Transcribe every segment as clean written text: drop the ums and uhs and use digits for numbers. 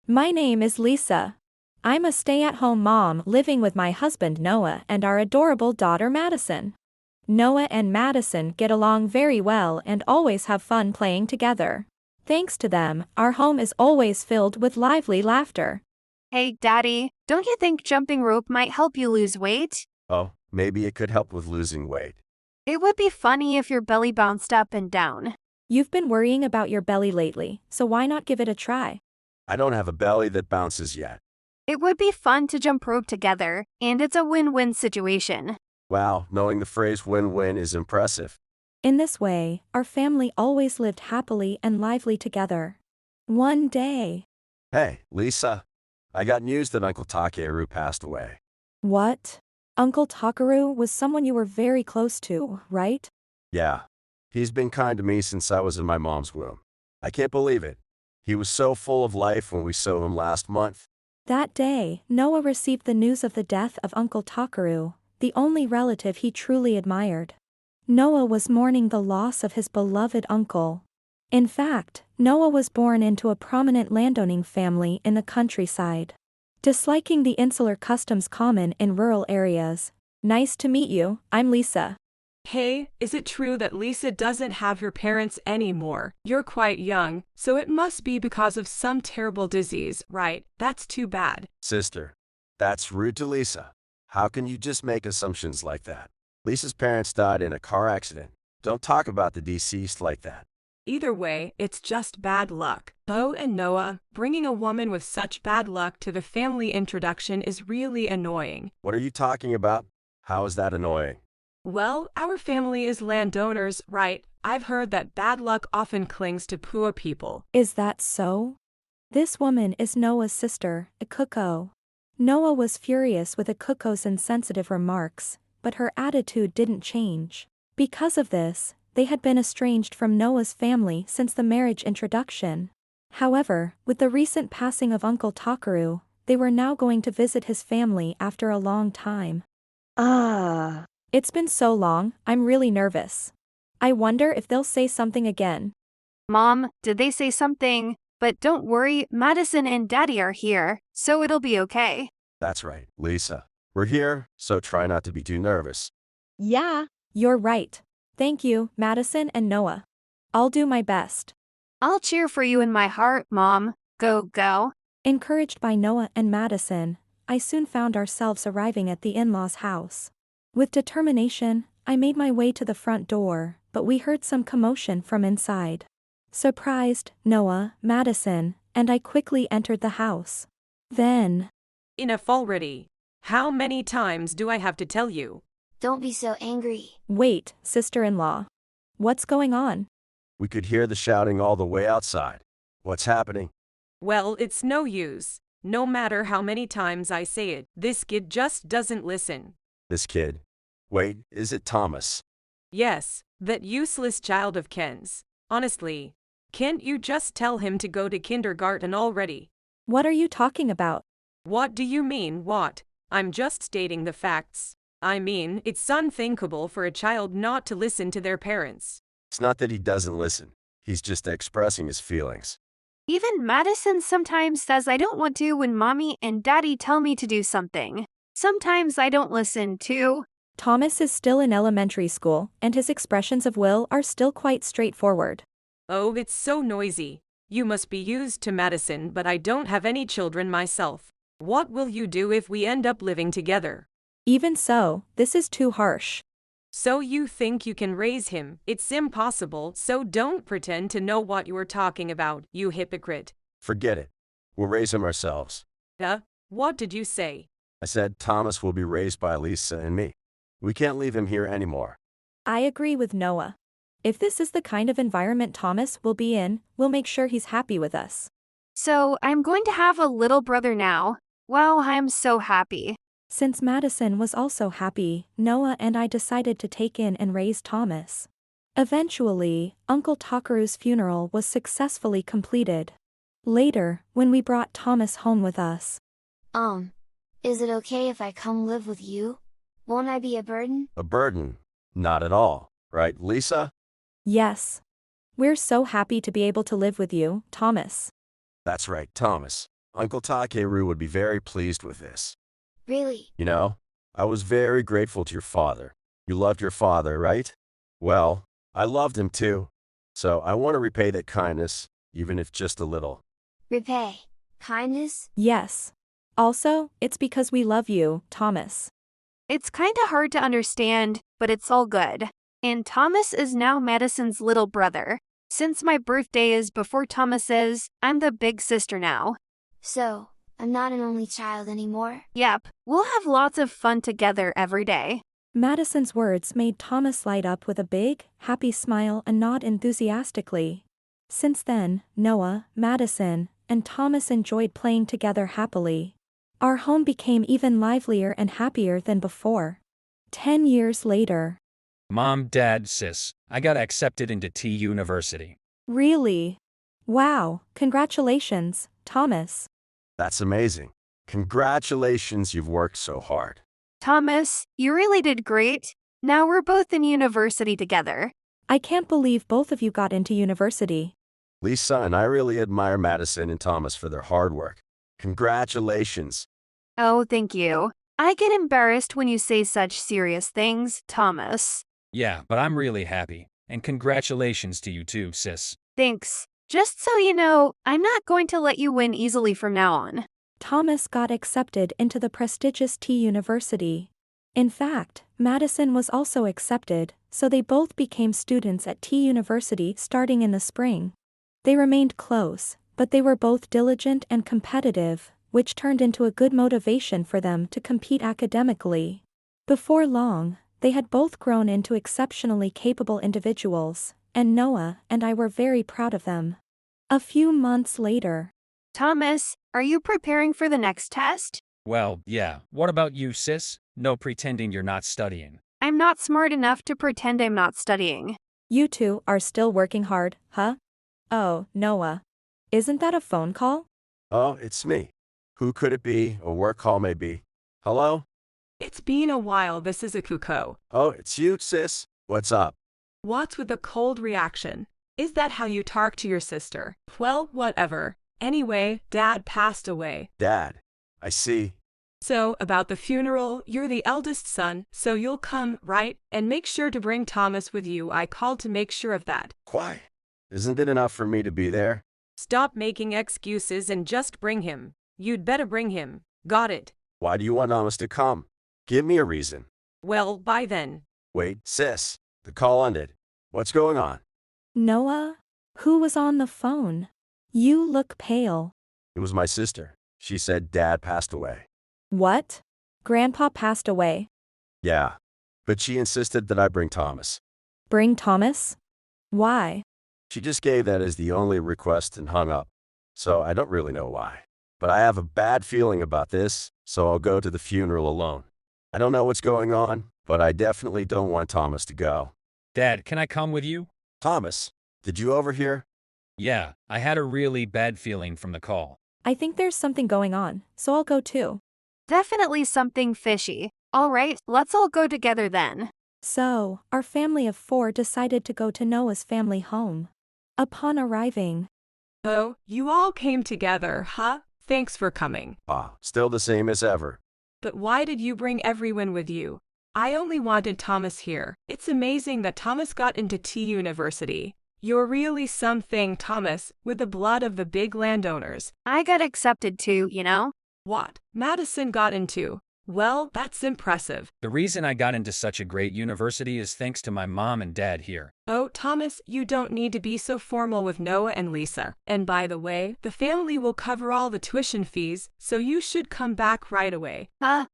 My name is Lisa. I'm a stay-at-home mom living with my husband Noah and our adorable daughter Madison. Noah and Madison get along very well and always have fun playing together. Thanks to them, our home is always filled with lively laughter. Hey, Daddy, don't you think jumping rope might help you lose weight? Oh, maybe it could help with losing weight. It would be funny if your belly bounced up and down. You've been worrying about your belly lately, so why not give it a try? I don't have a belly that bounces yet. It would be fun to jump rope together, and it's a win-win situation. Wow, knowing the phrase win-win is impressive. In this way, our family always lived happily and lively together. One day. Hey, Lisa. I got news that Uncle Takeru passed away. What? Uncle Takeru was someone you were very close to, right? Yeah. He's been kind to me since I was in my mom's womb. I can't believe it. He was so full of life when we saw him last month. That day, Noah received the news of the death of Uncle Takeru, the only relative he truly admired. Noah was mourning the loss of his beloved uncle. In fact, Noah was born into a prominent landowning family in the countryside. Disliking the insular customs common in rural areas. Nice to meet you, I'm Lisa. Hey, is it true that Lisa doesn't have her parents anymore? You're quite young, so it must be because of some terrible disease, right? That's too bad. Sister, that's rude to Lisa. How can you just make assumptions like that? Lisa's parents died in a car accident. Don't talk about the deceased like that. Either way, it's just bad luck. Bo and Noah, bringing a woman with such bad luck to the family introduction is really annoying. What are you talking about? How is that annoying? Well, our family is landowners, right? I've heard that bad luck often clings to poor people. Is that so? This woman is Noah's sister, Ikuko. Noah was furious with Ikuko's insensitive remarks, but her attitude didn't change. Because of this, they had been estranged from Noah's family since the marriage introduction. However, with the recent passing of Uncle Takeru, they were now going to visit his family after a long time. It's been so long, I'm really nervous. I wonder if they'll say something again. Mom, did they say something? But don't worry, Madison and Daddy are here, so it'll be okay. That's right, Lisa. We're here, so try not to be too nervous. Yeah, you're right. Thank you, Madison and Noah. I'll do my best. I'll cheer for you in my heart, Mom. Go, go. Encouraged by Noah and Madison, I soon found ourselves arriving at the in-laws' house. With determination, I made my way to the front door, but we heard some commotion from inside. Surprised, Noah, Madison, and I quickly entered the house. Then... Enough already. How many times do I have to tell you? Don't be so angry. Wait, sister-in-law. What's going on? We could hear the shouting all the way outside. What's happening? Well, it's no use. No matter how many times I say it, this kid just doesn't listen. This kid? Wait, is it Thomas? Yes, that useless child of Ken's. Honestly, can't you just tell him to go to kindergarten already? What are you talking about? What do you mean, what? I'm just stating the facts. I mean, it's unthinkable for a child not to listen to their parents. It's not that he doesn't listen. He's just expressing his feelings. Even Madison sometimes says I don't want to when Mommy and Daddy tell me to do something. Sometimes I don't listen too. Thomas is still in elementary school, and his expressions of will are still quite straightforward. Oh, it's so noisy. You must be used to Madison, but I don't have any children myself. What will you do if we end up living together? Even so, this is too harsh. So you think you can raise him? It's impossible, so don't pretend to know what you're talking about, you hypocrite. Forget it. We'll raise him ourselves. What did you say? I said Thomas will be raised by Lisa and me. We can't leave him here anymore. I agree with Noah. If this is the kind of environment Thomas will be in, we'll make sure he's happy with us. So I'm going to have a little brother now. Wow, I'm so happy. Since Madison was also happy, Noah and I decided to take in and raise Thomas. Eventually, Uncle Takeru's funeral was successfully completed. Later, when we brought Thomas home with us. Is it okay if I come live with you? Won't I be a burden? A burden? Not at all, right, Lisa? Yes. We're so happy to be able to live with you, Thomas. That's right, Thomas. Uncle Takeru would be very pleased with this. Really? You know, I was very grateful to your father. You loved your father, right? Well, I loved him too. So I want to repay that kindness, even if just a little. Repay. Kindness? Yes. Also, it's because we love you, Thomas. It's kinda hard to understand, but it's all good. And Thomas is now Madison's little brother. Since my birthday is before Thomas's, I'm the big sister now. So, I'm not an only child anymore? Yep, we'll have lots of fun together every day. Madison's words made Thomas light up with a big, happy smile and nod enthusiastically. Since then, Noah, Madison, and Thomas enjoyed playing together happily. Our home became even livelier and happier than before. 10 years later. Mom, Dad, sis, I got accepted into T University. Really? Wow, congratulations, Thomas. That's amazing. Congratulations, you've worked so hard. Thomas, you really did great. Now we're both in university together. I can't believe both of you got into university. Lisa and I really admire Madison and Thomas for their hard work. Congratulations. Oh, thank you. I get embarrassed when you say such serious things, Thomas. Yeah, but I'm really happy. And congratulations to you too, sis. Thanks. Just so you know, I'm not going to let you win easily from now on. Thomas got accepted into the prestigious T University. In fact, Madison was also accepted, so they both became students at T University starting in the spring. They remained close, but they were both diligent and competitive, which turned into a good motivation for them to compete academically. Before long, they had both grown into exceptionally capable individuals, and Noah and I were very proud of them. A few months later. Thomas, are you preparing for the next test? Well, yeah. What about you, sis? No pretending you're not studying. I'm not smart enough to pretend I'm not studying. You two are still working hard, huh? Oh, Noah. Isn't that a phone call? Oh, it's me. Who could it be? A work call maybe. Hello? It's been a while. This is Akuko. Oh, it's you, sis. What's up? What's with the cold reaction? Is that how you talk to your sister? Well, whatever. Anyway, Dad passed away. Dad. I see. So, about the funeral, you're the eldest son, so you'll come, right? And make sure to bring Thomas with you. I called to make sure of that. Why? Isn't it enough for me to be there? Stop making excuses and just bring him. You'd better bring him. Got it? Why do you want Thomas to come? Give me a reason. Well, bye then. Wait, sis. The call ended. What's going on? Noah? Who was on the phone? You look pale. It was my sister. She said Dad passed away. What? Grandpa passed away. Yeah. But she insisted that I bring Thomas. Bring Thomas? Why? She just gave that as the only request and hung up. So I don't really know why. But I have a bad feeling about this, so I'll go to the funeral alone. I don't know what's going on, but I definitely don't want Thomas to go. Dad, can I come with you? Thomas, did you overhear? Yeah, I had a really bad feeling from the call. I think there's something going on, so I'll go too. Definitely something fishy. All right, let's all go together then. So, our family of 4 decided to go to Noah's family home. Upon arriving. Oh, you all came together, huh? Thanks for coming. Still the same as ever. But why did you bring everyone with you? I only wanted Thomas here. It's amazing that Thomas got into T University. You're really something, Thomas, with the blood of the big landowners. I got accepted too, you know? What? Madison got into? Well, that's impressive. The reason I got into such a great university is thanks to my mom and dad here. Oh, Thomas, you don't need to be so formal with Noah and Lisa. And by the way, the family will cover all the tuition fees, so you should come back right away.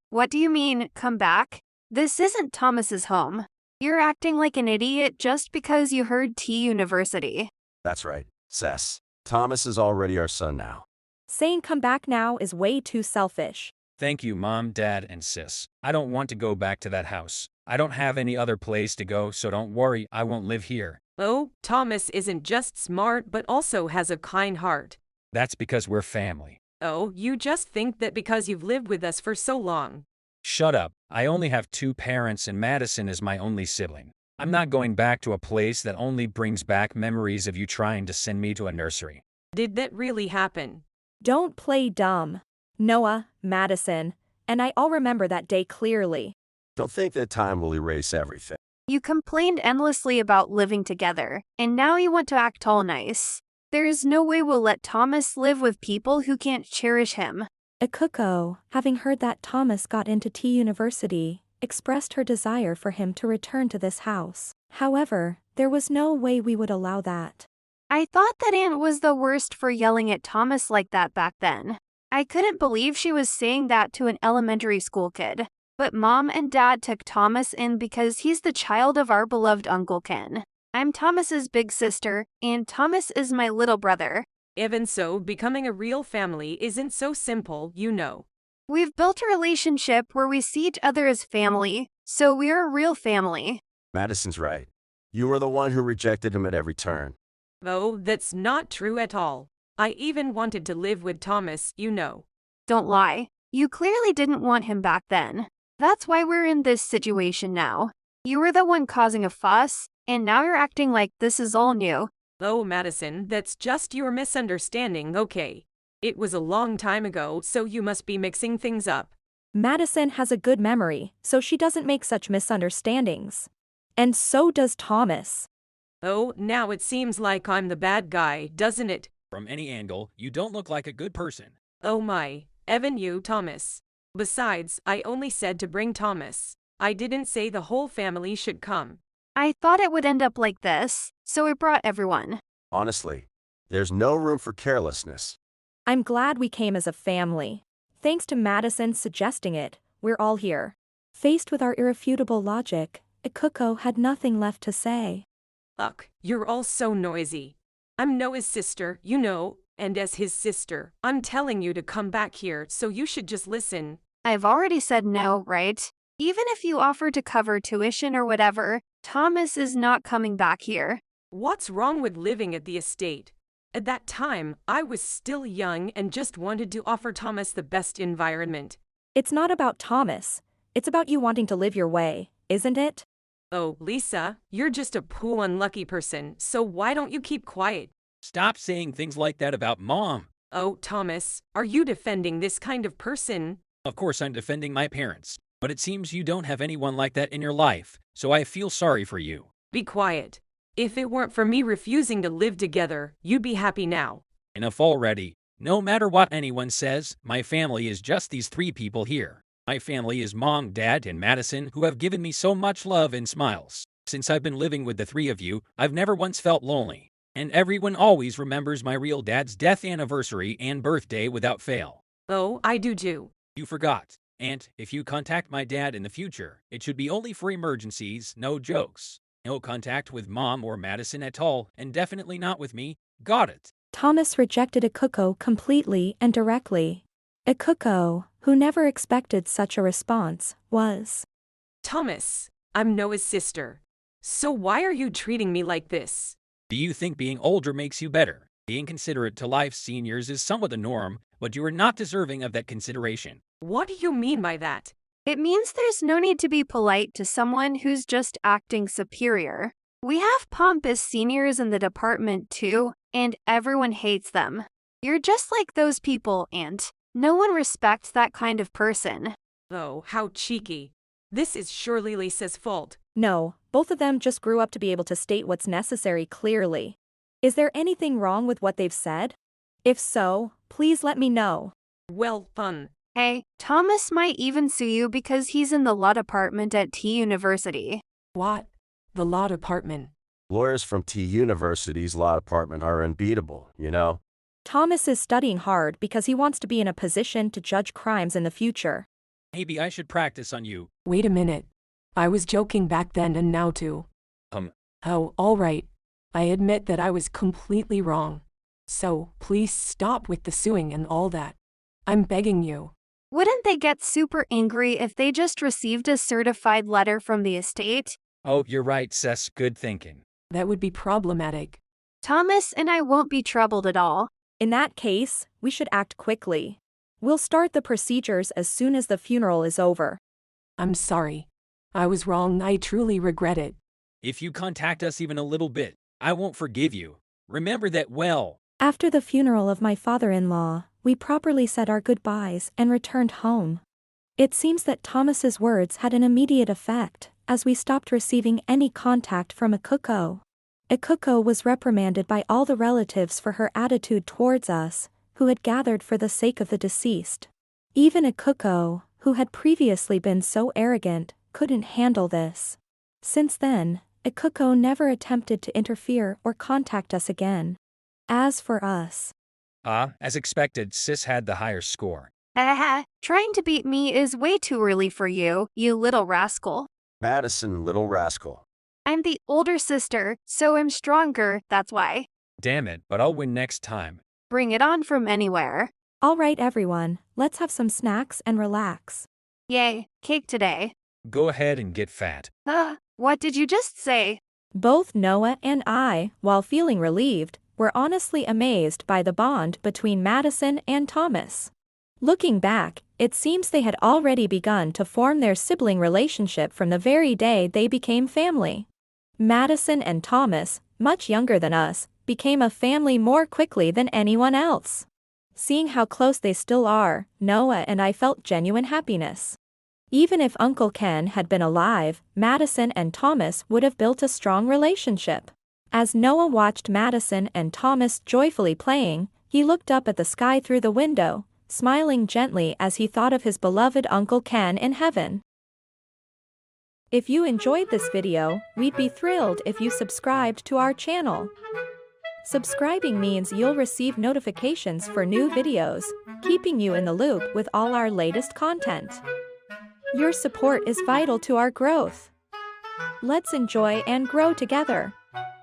What do you mean, come back? This isn't Thomas's home. You're acting like an idiot just because you heard T University. That's right, Cess. Thomas is already our son now. Saying come back now is way too selfish. Thank you, Mom, Dad, and Sis. I don't want to go back to that house. I don't have any other place to go, so don't worry, I won't live here. Oh, Thomas isn't just smart but also has a kind heart. That's because we're family. Oh, you just think that because you've lived with us for so long. Shut up. I only have 2 parents and Madison is my only sibling. I'm not going back to a place that only brings back memories of you trying to send me to a nursery. Did that really happen? Don't play dumb. Noah, Madison, and I all remember that day clearly. Don't think that time will erase everything. You complained endlessly about living together, and now you want to act all nice. There is no way we'll let Thomas live with people who can't cherish him. Akuko, having heard that Thomas got into T University, expressed her desire for him to return to this house. However, there was no way we would allow that. I thought that Aunt was the worst for yelling at Thomas like that back then. I couldn't believe she was saying that to an elementary school kid. But Mom and Dad took Thomas in because he's the child of our beloved Uncle Ken. I'm Thomas's big sister, and Thomas is my little brother. Even so, becoming a real family isn't so simple, you know. We've built a relationship where we see each other as family, so we're a real family. Madison's right. You were the one who rejected him at every turn. Though that's not true at all. I even wanted to live with Thomas, you know. Don't lie. You clearly didn't want him back then. That's why we're in this situation now. You were the one causing a fuss, and now you're acting like this is all new. Oh, Madison, that's just your misunderstanding, okay? It was a long time ago, so you must be mixing things up. Madison has a good memory, so she doesn't make such misunderstandings. And so does Thomas. Oh, now it seems like I'm the bad guy, doesn't it? From any angle, you don't look like a good person. Oh my, Evan, you, Thomas. Besides, I only said to bring Thomas. I didn't say the whole family should come. I thought it would end up like this, so I brought everyone. Honestly, there's no room for carelessness. I'm glad we came as a family. Thanks to Madison suggesting it, we're all here. Faced with our irrefutable logic, Akuko had nothing left to say. Ugh, you're all so noisy. I'm Noah's sister, you know, and as his sister, I'm telling you to come back here, so you should just listen. I've already said no, right? Even if you offer to cover tuition or whatever, Thomas is not coming back here. What's wrong with living at the estate? At that time, I was still young and just wanted to offer Thomas the best environment. It's not about Thomas. It's about you wanting to live your way, isn't it? Oh, Lisa, you're just a poor unlucky person, so why don't you keep quiet? Stop saying things like that about Mom. Oh, Thomas, are you defending this kind of person? Of course I'm defending my parents, but it seems you don't have anyone like that in your life, so I feel sorry for you. Be quiet. If it weren't for me refusing to live together, you'd be happy now. Enough already. No matter what anyone says, my family is just these three people here. My family is Mom, Dad, and Madison, who have given me so much love and smiles. Since I've been living with the three of you, I've never once felt lonely. And everyone always remembers my real dad's death anniversary and birthday without fail. Oh, I do too. You forgot. And if you contact my dad in the future, it should be only for emergencies, no jokes. No contact with Mom or Madison at all, and definitely not with me. Got it. Thomas rejected Akuko completely and directly. Akuko, who never expected such a response, was. Thomas, I'm Noah's sister. So why are you treating me like this? Do you think being older makes you better? Being considerate to life's seniors is somewhat the norm, but you are not deserving of that consideration. What do you mean by that? It means there's no need to be polite to someone who's just acting superior. We have pompous seniors in the department too, and everyone hates them. You're just like those people, Aunt. No one respects that kind of person. Oh, how cheeky. This is surely Lisa's fault. No, both of them just grew up to be able to state what's necessary clearly. Is there anything wrong with what they've said? If so, please let me know. Well, fun. Hey, Thomas might even sue you because he's in the law department at T University. What? The law department. Lawyers from T University's law department are unbeatable, you know? Thomas is studying hard because he wants to be in a position to judge crimes in the future. Maybe I should practice on you. Wait a minute. I was joking back then and now too. Oh, all right. I admit that I was completely wrong. So, please stop with the suing and all that. I'm begging you. Wouldn't they get super angry if they just received a certified letter from the estate? Oh, you're right, Sess. Good thinking. That would be problematic. Thomas and I won't be troubled at all. In that case, we should act quickly. We'll start the procedures as soon as the funeral is over. I'm sorry. I was wrong. I truly regret it. If you contact us even a little bit, I won't forgive you. Remember that well. After the funeral of my father-in-law, we properly said our goodbyes and returned home. It seems that Thomas's words had an immediate effect, as we stopped receiving any contact from Ikuko. Ikuko was reprimanded by all the relatives for her attitude towards us, who had gathered for the sake of the deceased. Even Ikuko, who had previously been so arrogant, couldn't handle this. Since then, Ikuko never attempted to interfere or contact us again. As for us, As expected, Sis had the higher score. Trying to beat me is way too early for you, you little rascal. Madison, little rascal. I'm the older sister, so I'm stronger, that's why. Damn it, but I'll win next time. Bring it on from anywhere. alright everyone, let's have some snacks and relax. Yay, cake today. Go ahead and get fat. What did you just say? Both Noah and I, while feeling relieved, were honestly amazed by the bond between Madison and Thomas. Looking back, it seems they had already begun to form their sibling relationship from the very day they became family. Madison and Thomas, much younger than us, became a family more quickly than anyone else. Seeing how close they still are, Noah and I felt genuine happiness. Even if Uncle Ken had been alive, Madison and Thomas would have built a strong relationship. As Noah watched Madison and Thomas joyfully playing, he looked up at the sky through the window, smiling gently as he thought of his beloved Uncle Ken in heaven. If you enjoyed this video, we'd be thrilled if you subscribed to our channel. Subscribing means you'll receive notifications for new videos, keeping you in the loop with all our latest content. Your support is vital to our growth. Let's enjoy and grow together.